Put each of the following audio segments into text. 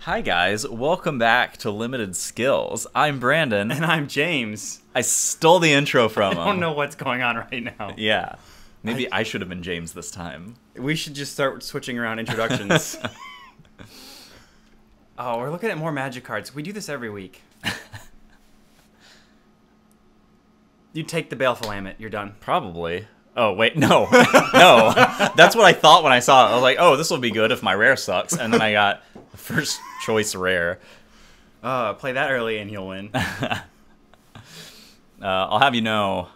Hi guys, welcome back to Limited Skills. I'm Brandon. And I'm James. I stole the intro from him. I don't know what's going on right now. Yeah. Maybe I should have been James this time. We should just start switching around introductions. Oh, we're looking at more magic cards. We do this every week. You take the Baleful Amet. You're done. Probably. Oh, wait, no. No. That's what I thought when I saw it. I was like, oh, this will be good if my rare sucks. And then I got the first choice rare. Play that early and you'll win. I'll have you know,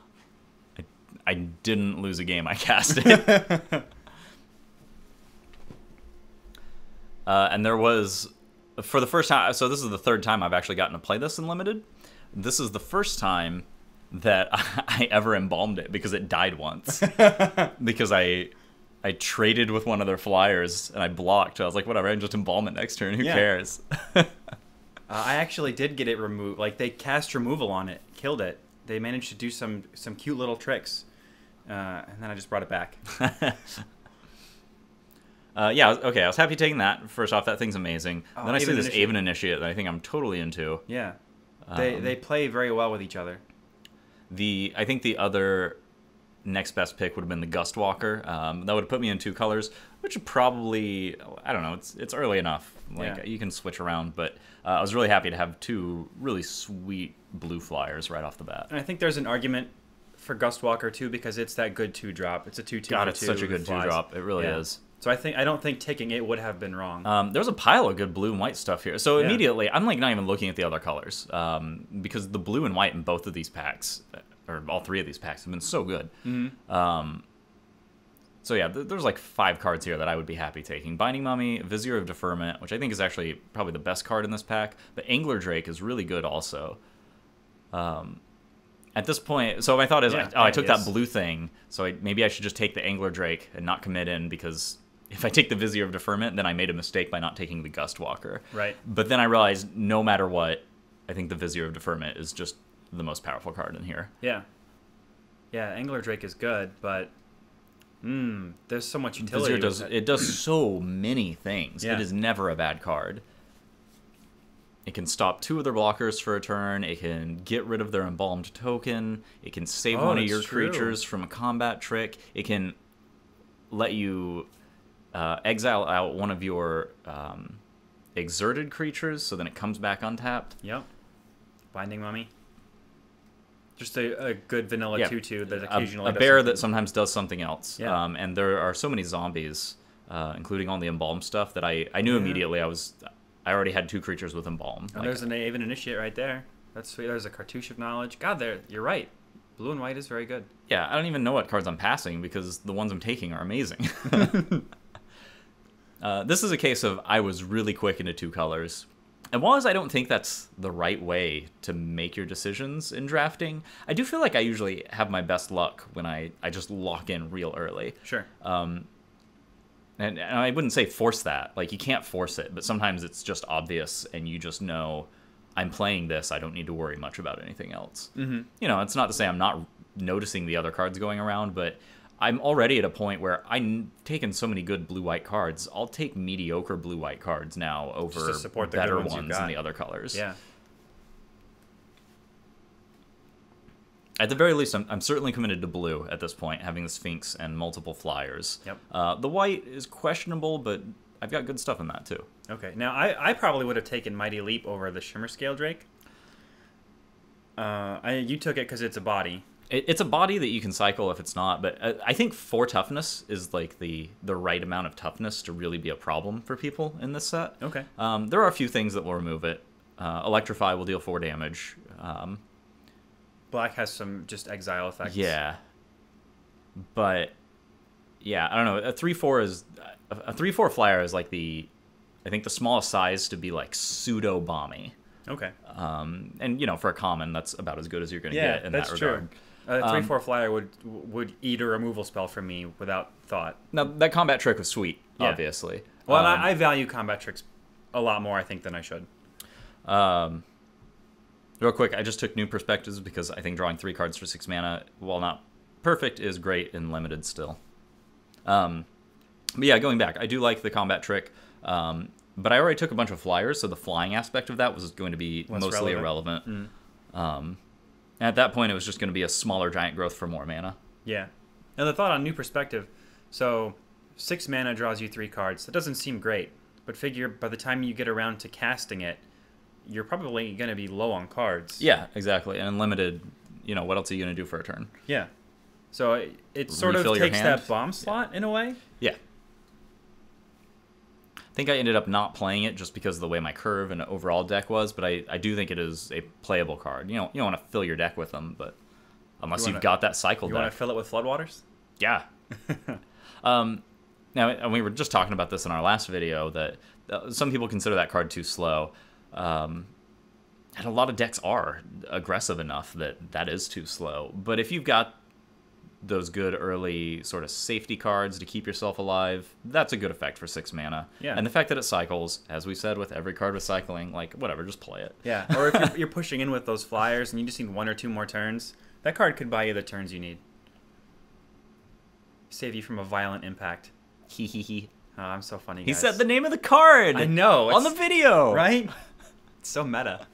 I didn't lose a game I casted. And there was, for the first time, so this is the third time I've actually gotten to play this in Limited. This is the first time that I ever embalmed it because it died once. Because I traded with one of their flyers and I blocked. I was like, whatever, I can just embalm it next turn. Who cares? I actually did get it removed. Like, they cast removal on it, killed it. They managed to do some cute little tricks. And then I just brought it back. Yeah, okay, I was happy taking that. First off, that thing's amazing. Oh, Then I see this Initiate. Aven Initiate that I think I'm totally into. Yeah. They play very well with each other. I think the other next best pick would have been the Gust Walker. That would have put me in two colors, which would probably, I don't know, it's early enough. Like, Yeah. you can switch around, but I was really happy to have two really sweet blue flyers right off the bat. And I think there's an argument for Gust Walker too because it's that good 2-drop. It's a 2/2. God, it's such a good two-drop. It really is. So I don't think taking it would have been wrong. There's a pile of good blue and white stuff here. So immediately, I'm like not even looking at the other colors because the blue and white in both of these packs, or all three of these packs, have been so good. Mm-hmm. So yeah, there's like 5 cards here that I would be happy taking. Binding Mummy, Vizier of Deferment, which I think is actually probably the best card in this pack. But Angler Drake is really good also. At this point, so my thought is, I took that blue thing, so maybe I should just take the Angler Drake and not commit in, because if I take the Vizier of Deferment, then I made a mistake by not taking the Gust Walker. Right. But then I realized, no matter what, I think the Vizier of Deferment is just the most powerful card in here. Yeah. Yeah, Angler Drake is good, but there's so much utility. Vizier does so many things. Yeah. It is never a bad card. It can stop 2 of their blockers for a turn. It can get rid of their embalmed token. It can save one of your creatures from a combat trick. It can let you exile out one of your exerted creatures, so then it comes back untapped. Yep. Binding Mummy. Just a good vanilla 2/2 that occasionally a does bear something. that sometimes does something else. Yeah. And there are so many zombies, including all the embalmed stuff, that I knew immediately I already had 2 creatures with embalm. Oh, there's an Aven Initiate right there. That's sweet. There's a Cartouche of Knowledge. God, you're right. Blue and white is very good. Yeah, I don't even know what cards I'm passing because the ones I'm taking are amazing. This is a case of I was really quick into 2 colors. And while I don't think that's the right way to make your decisions in drafting, I do feel like I usually have my best luck when I just lock in real early. Sure. And I wouldn't say force that. Like, you can't force it, but sometimes it's just obvious and you just know, I'm playing this, I don't need to worry much about anything else. Mm-hmm. You know, it's not to say I'm not noticing the other cards going around, but I'm already at a point where I've taken so many good blue-white cards, I'll take mediocre blue-white cards now over Just to support the better good ones ones in the other colors. Yeah. At the very least, I'm certainly committed to blue at this point, having the Sphinx and multiple flyers. Yep. The white is questionable, but I've got good stuff in that too. Okay. Now, I probably would have taken Mighty Leap over the Shimmer Scale Drake. You took it because it's a body. It's a body that you can cycle if it's not, but I think 4 toughness is like the right amount of toughness to really be a problem for people in this set. Okay. There are a few things that will remove it. Electrify will deal 4 damage. Black has some just exile effects. Yeah. But yeah, I don't know. A 3/4 flyer is like I think the smallest size to be like pseudo bomby. Okay. And you know, for a common, that's about as good as you're going to get in that regard. True. A 3/4 flyer would eat a removal spell from me without thought. Now that combat trick was sweet, obviously. Well, I value combat tricks a lot more, I think, than I should. Real quick, I just took New Perspectives because I think drawing 3 cards for 6 mana, while not perfect, is great in Limited still. But yeah, going back, I do like the combat trick. But I already took a bunch of flyers, so the flying aspect of that was going to be Less mostly relevant. irrelevant. At that point, it was just going to be a smaller giant growth for more mana. Yeah. And the thought on new perspective, so 6 mana draws you 3 cards. That doesn't seem great, but figure by the time you get around to casting it, you're probably going to be low on cards. Yeah, exactly. And limited, what else are you going to do for a turn? Yeah. So it sort of takes that bomb slot in a way. Yeah. I think I ended up not playing it just because of the way my curve and overall deck was, but I do think it is a playable card. You don't want to fill your deck with them, but unless you've got that cycle deck. You want to fill it with Floodwaters? Yeah. Now, and we were just talking about this in our last video, that some people consider that card too slow. And a lot of decks are aggressive enough that is too slow. But if you've got those good early sort of safety cards to keep yourself alive, that's a good effect for 6 mana. Yeah. And the fact that it cycles, as we said with every card with cycling, like, whatever, just play it. Yeah, or if you're pushing in with those flyers and you just need 1 or 2 more turns, that card could buy you the turns you need. Save you from a violent impact. Hee hee hee. Oh, I'm so funny, guys. He said the name of the card! I know. On the video! Right? It's so meta.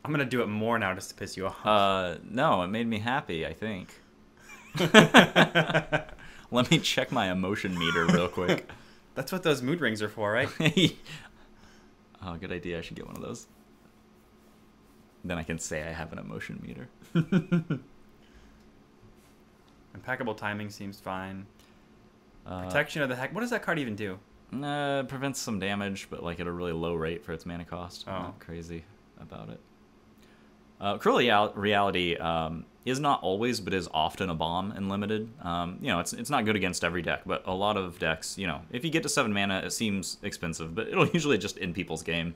I'm going to do it more now just to piss you off. No, it made me happy, I think. Let me check my emotion meter real quick. That's what those mood rings are for, right? Oh, good idea. I should get one of those. Then I can say I have an emotion meter. Impeccable timing seems fine. Protection of the Heck. What does that card even do? Prevents some damage, but like at a really low rate for its mana cost. Oh. I'm not crazy about it. Cruel Reality is not always, but is often a bomb in Limited. It's not good against every deck, but a lot of decks, if you get to 7 mana, it seems expensive, but it'll usually just end people's game.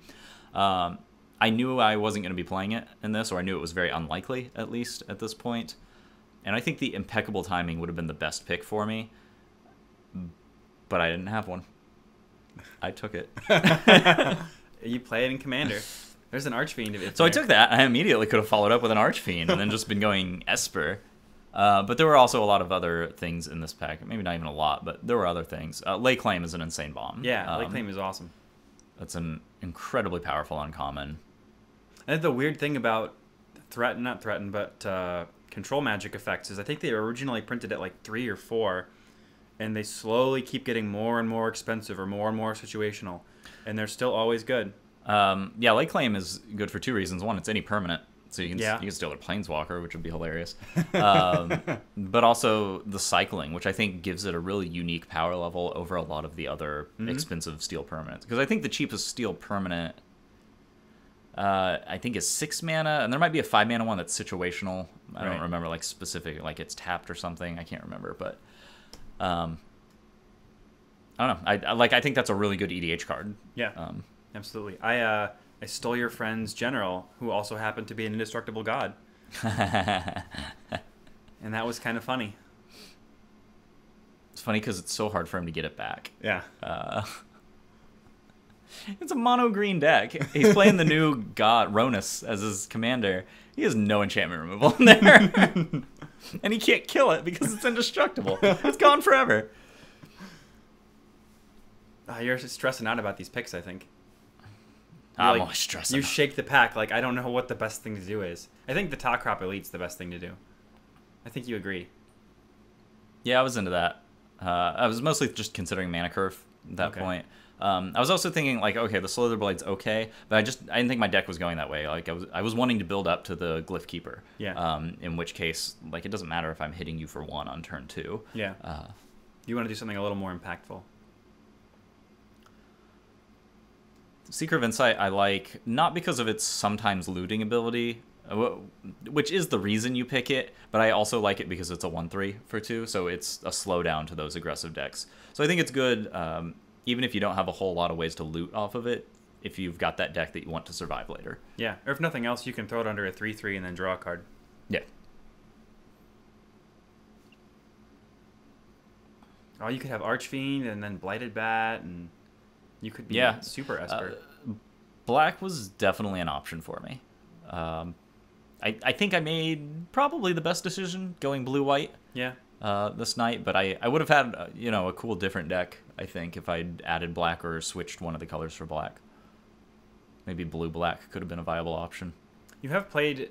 I knew I wasn't going to be playing it in this, or I knew it was very unlikely, at least at this point. And I think the Impeccable Timing would have been the best pick for me, but I didn't have one. I took it. You play it in Commander. There's an Archfiend. So I took that. I immediately could have followed up with an Archfiend and then just been going Esper. But there were also a lot of other things in this pack. Maybe not even a lot, but there were other things. Lay Claim is an insane bomb. Yeah, Lay Claim is awesome. That's an incredibly powerful uncommon. And the weird thing about control magic effects is I think they originally printed at like 3 or 4, and they slowly keep getting more and more expensive or more situational, and they're still always good. Lay Claim is good for 2 reasons. One, it's any permanent, so you can steal a Planeswalker, which would be hilarious. But also the cycling, which I think gives it a really unique power level over a lot of the other expensive steel permanents. Because I think the cheapest steel permanent, I think, is 6 mana, and there might be a 5 mana one that's situational. I don't remember, like, specific, like it's tapped or something. I can't remember, but I don't know. I think that's a really good EDH card. Yeah. Absolutely. I stole your friend's general, who also happened to be an indestructible god. And that was kind of funny. It's funny because it's so hard for him to get it back. Yeah. It's a mono green deck. He's playing the new god, Ronus, as his commander. He has no enchantment removal in there. And he can't kill it because it's indestructible. It's gone forever. You're just stressing out about these picks, I think. I'm always stressing. You shake the pack like I don't know what the best thing to do is. I think the Top Crop Elite's the best thing to do. I think you agree. Yeah, I was into that. I was mostly just considering mana curve at that point. I was also thinking like, okay, the Slither Blade's okay, but I didn't think my deck was going that way. Like I was wanting to build up to the Glyph Keeper. Yeah. In which case, like, it doesn't matter if I'm hitting you for 1 on turn 2. Yeah. You want to do something a little more impactful. Seeker of Insight I like, not because of its sometimes looting ability, which is the reason you pick it, but I also like it because it's a 1/3 for 2, so it's a slowdown to those aggressive decks. So I think it's good, even if you don't have a whole lot of ways to loot off of it, if you've got that deck that you want to survive later. Yeah, or if nothing else, you can throw it under a 3/3 and then draw a card. Yeah. Oh, you could have Archfiend and then Blighted Bat, and you could be super Esper. Black was definitely an option for me. I think I made probably the best decision going blue-white. Yeah. this night, but I would have had a cool different deck, I think, if I'd added black or switched one of the colors for black. Maybe blue-black could have been a viable option. You have played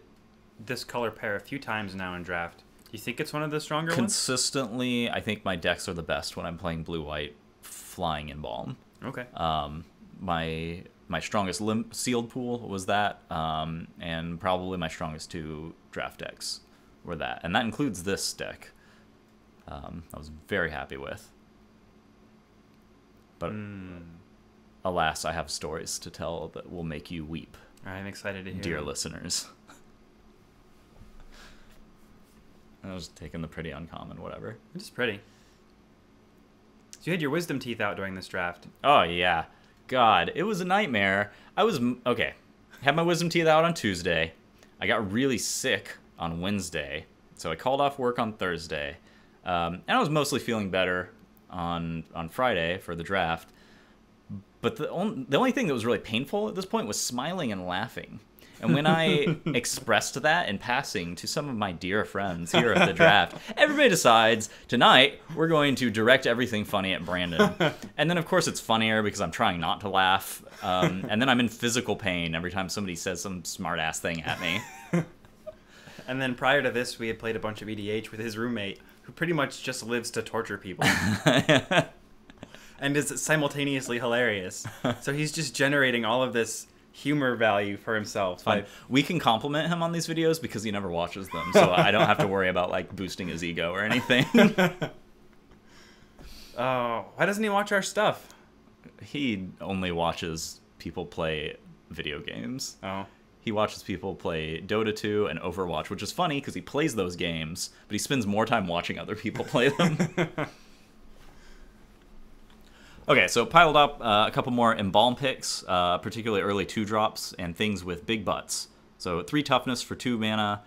this color pair a few times now in Draft. Do you think it's one of the stronger ones? Consistently, I think my decks are the best when I'm playing blue-white, flying Embalm. Okay. My strongest sealed pool was that, and probably my strongest 2 draft decks were that. And that includes this deck. I was very happy with. But alas, I have stories to tell that will make you weep. I'm excited to hear dear them. Listeners. I was taking the pretty uncommon, whatever. It's pretty. So you had your wisdom teeth out during this draft. Oh, yeah. God, it was a nightmare. Okay. Had my wisdom teeth out on Tuesday. I got really sick on Wednesday, so I called off work on Thursday. And I was mostly feeling better on Friday for the draft. But the only thing that was really painful at this point was smiling and laughing. And when I expressed that in passing to some of my dear friends here at the draft, everybody decides, tonight, we're going to direct everything funny at Brandon. And then, of course, it's funnier because I'm trying not to laugh. And then I'm in physical pain every time somebody says some smart-ass thing at me. And then prior to this, we had played a bunch of EDH with his roommate, who pretty much just lives to torture people. And is simultaneously hilarious. So he's just generating all of this humor value for himself. We can compliment him on these videos because he never watches them, so I don't have to worry about like boosting his ego or anything. Oh, why doesn't he watch our stuff? He only watches people play video games. Oh. He watches people play Dota 2 and Overwatch, which is funny because he plays those games, but he spends more time watching other people play them. Okay, so piled up a couple more Embalm picks, particularly early 2-drops and things with big butts. So 3 toughness for 2 mana.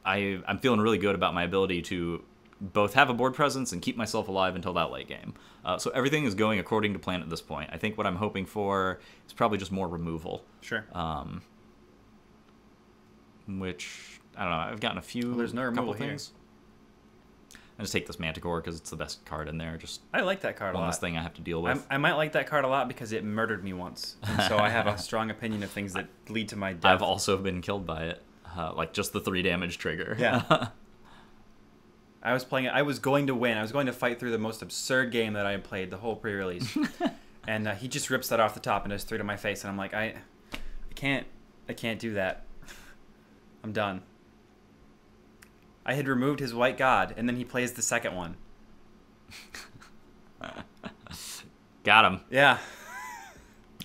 I'm feeling really good about my ability to both have a board presence and keep myself alive until that late game. So everything is going according to plan at this point. I think what I'm hoping for is probably just more removal. Sure. Which, I don't know, I've gotten a few Well, there's no removal couple things. I just take this Manticore because it's the best card in there. Just I like that card a lot. one less thing I have to deal with. I might like that card a lot because it murdered me once. And so I have a strong opinion of things that lead to my death. I've also been killed by it. Like just the 3 damage trigger. Yeah. I was playing it. I was going to win. I was going to fight through the most absurd game that I had played, the whole pre-release. And he just rips that off the top and does 3 to my face. And I'm like, I can't do that. I'm done. I had removed his White God, and then he plays the second one. Got him. Yeah.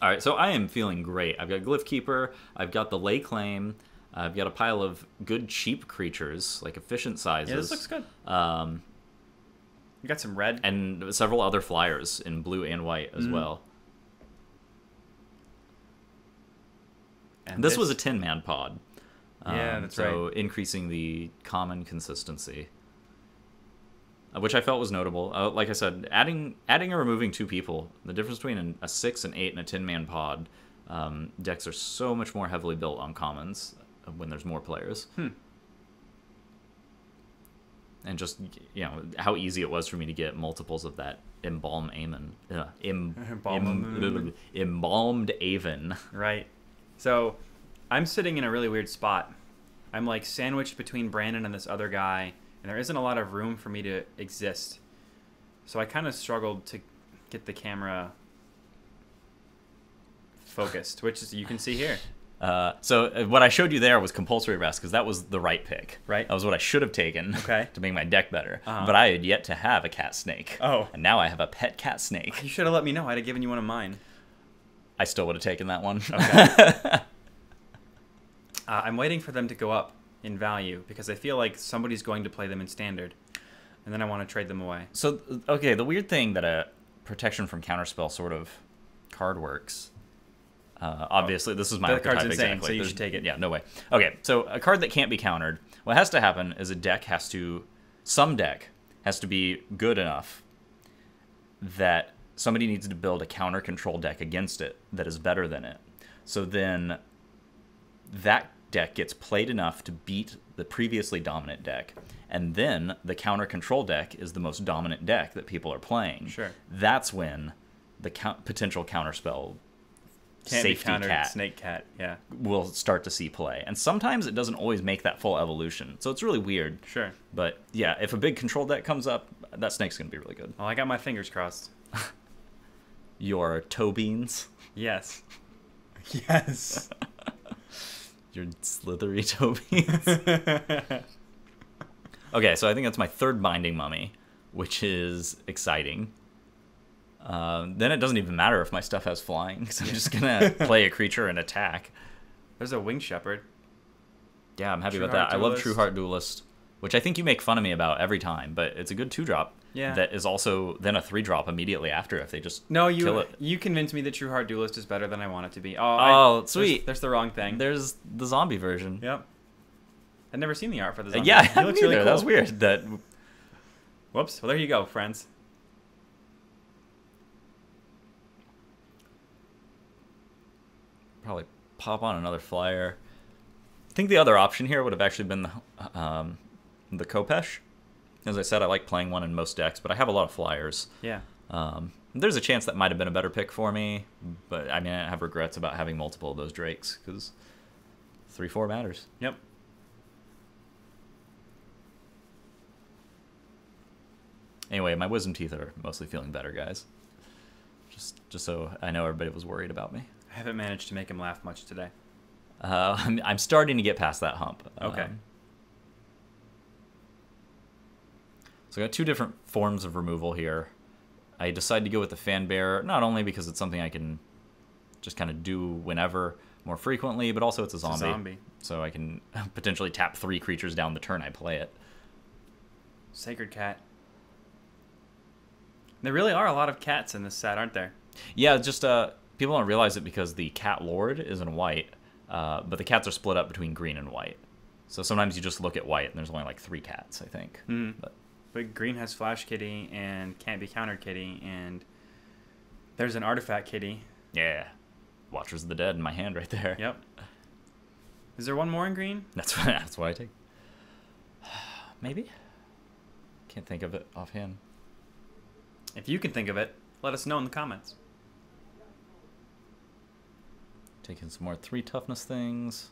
All right, so I am feeling great. I've got Glyph Keeper. I've got the Lay Claim. I've got a pile of good cheap creatures, like efficient sizes. Yeah, this looks good. You got some red. And several other flyers in blue and white as well. And this was a 10-man pod. Yeah, that's right. So increasing the common consistency, which I felt was notable. Like I said, adding or removing 2 people, the difference between a 6, an 8, and a 10-man pod, decks are so much more heavily built on commons when there's more players. And just, how easy it was for me to get multiples of that Embalmed Aven. Right. So I'm sitting in a really weird spot. I'm like sandwiched between Brandon and this other guy, and there isn't a lot of room for me to exist. So I kind of struggled to get the camera focused, which is, you can see here. So what I showed you there was compulsory rest because that was the right pick. Right. That was what I should have taken to make my deck better. But I had yet to have a cat snake. Oh. And now I have a pet cat snake. You should have let me know. I'd have given you one of mine. I still would have taken that one. Okay. I'm waiting for them to go up in value because I feel like somebody's going to play them in standard. And then I want to trade them away. So, okay, the weird thing that a protection from counterspell sort of card works. Obviously, this is my the card's archetype insane, exactly. so you should take it. Yeah, no way. Okay, so a card that can't be countered. What has to happen is some deck has to be good enough that somebody needs to build a counter control deck against it that is better than it. So then that deck gets played enough to beat the previously dominant deck, and then the counter control deck is the most dominant deck that people are playing. Sure. That's when the potential counterspell Can't safety be countered, cat snake cat, yeah. will start to see play. And sometimes it doesn't always make that full evolution. So it's really weird. Sure. But yeah, if a big control deck comes up, that snake's going to be really good. Well, I got my fingers crossed. Your toe beans. Yes. Yes. Your slithery toe beans. Okay, so I think that's my third binding mummy, which is exciting. Then it doesn't even matter if my stuff has flying, because I'm just going to play a creature and attack. There's a winged shepherd. Yeah, I'm happy True about that. Heart I love Duelist. True Heart Duelist, which I think you make fun of me about every time, but it's a good 2-drop. Yeah. That is also then a 3-drop immediately after if they just No, kill you it. you convinced me that True Heart Duelist is better than I want it to be. Oh, sweet. There's the wrong thing. There's the zombie version. Yep. I've never seen the art for the zombie. Yeah, I He haven't looks either. really cool. That was weird. That Whoops. Well, there you go, friends. probably pop on another flyer. I think the other option here would have actually been the Kopesh. As I said, I like playing one in most decks, but I have a lot of flyers. Yeah. There's a chance that might have been a better pick for me, but I mean, I have regrets about having multiple of those Drakes, because 3-4 matters. Yep. Anyway, my wisdom teeth are mostly feeling better, guys. Just so I know everybody was worried about me. I haven't managed to make him laugh much today. I'm starting to get past that hump. Okay. So I got two different forms of removal here. I decided to go with the Fan Bear, not only because it's something I can just kind of do whenever, more frequently, but also it's a zombie. So I can potentially tap 3 creatures down the turn I play it. Sacred Cat. There really are a lot of cats in this set, aren't there? Yeah, just people don't realize it because the Cat Lord is in white, but the cats are split up between green and white. So sometimes you just look at white and there's only like 3 cats, I think. But green has Flash Kitty and Can't Be Countered Kitty, and there's an Artifact Kitty. Yeah. Watchers of the Dead in my hand right there. Yep. Is there one more in green? That's what I take. Maybe? Can't think of it offhand. If you can think of it, let us know in the comments. Taking some more 3 toughness things.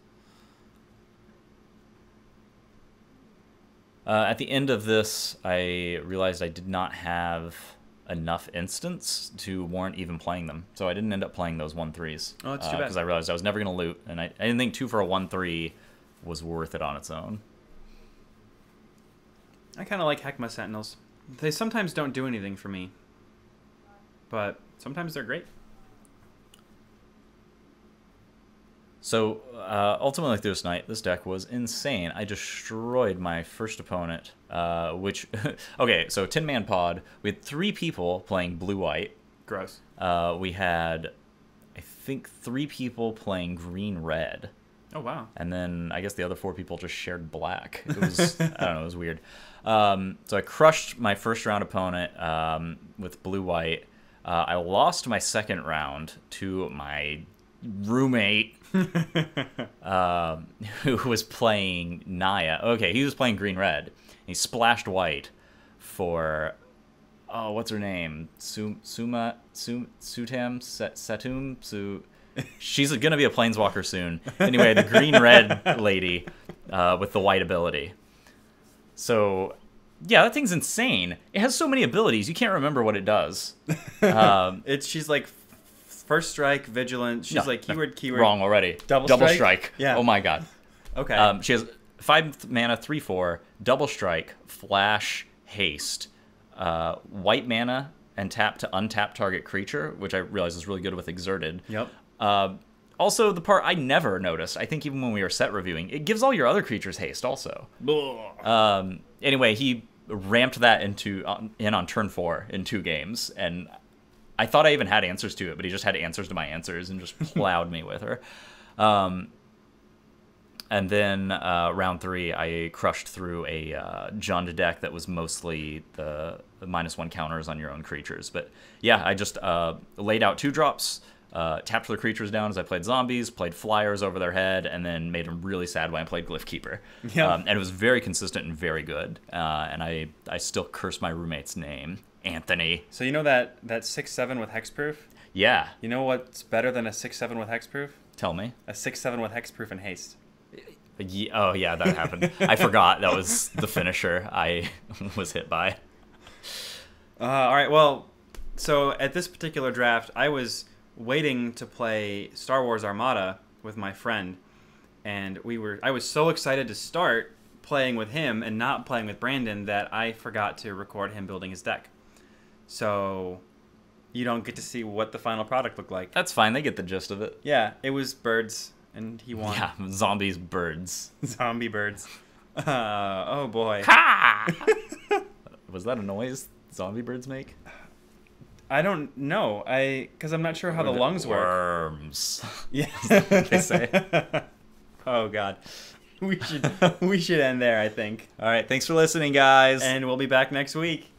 At the end of this, I realized I did not have enough instants to warrant even playing them. So I didn't end up playing those 1/3s. Oh, that's too bad. Because I realized I was never going to loot, and I didn't think 2 for a 1/3 was worth it on its own. I kind of like Heckma Sentinels. They sometimes don't do anything for me, but sometimes they're great. So, ultimately through this night, this deck was insane. I destroyed my first opponent, which... okay, so 10-man pod. We had 3 people playing blue-white. Gross. We had, I think, 3 people playing green-red. Oh, wow. And then I guess the other 4 people just shared black. It was, I don't know, it was weird. So I crushed my first round opponent with blue-white. I lost my second round to my roommate who was playing Naya. Okay, he was playing green-red. He splashed white for, oh, what's her name? Sutam? Setum? She's going to be a planeswalker soon. Anyway, the green-red lady with the white ability. So, yeah, that thing's insane. It has so many abilities, you can't remember what it does. She's like first strike, vigilant. She's like keyword. Wrong already. Double strike. Yeah. Oh my god. Okay. She has 5 mana, 3/4, double strike, flash, haste, white mana, and tap to untap target creature, which I realize is really good with Exerted. Yep. Also, the part I never noticed, I think even when we were set reviewing, it gives all your other creatures haste also. Anyway, he ramped that in on turn 4 in 2 games, and I thought I even had answers to it, but he just had answers to my answers and just plowed me with her. And then round 3, I crushed through a Jund deck that was mostly the -1 counters on your own creatures. But yeah, I just laid out 2 drops, tapped their creatures down as I played zombies, played flyers over their head, and then made them really sad when I played Glyph Keeper. Yeah. And it was very consistent and very good. And I still curse my roommate's name, Anthony. So you know that 6/7 with hexproof? Yeah. You know what's better than a 6/7 with hexproof? Tell me. A 6/7 with hexproof and haste. Oh, yeah, that happened. I forgot that was the finisher I was hit by. All right, well, so at this particular draft, I was waiting to play Star Wars Armada with my friend, and I was so excited to start playing with him and not playing with Brandon that I forgot to record him building his deck. So you don't get to see what the final product looked like. That's fine. They get the gist of it. Yeah, it was birds, and he won. Yeah, zombies, birds. Zombie birds. Oh, boy. Ha! Was that a noise zombie birds make? I don't know. Because I'm not sure how the lungs work. Worms. Yeah. They say. Oh, God. We should end there, I think. All right. Thanks for listening, guys. And we'll be back next week.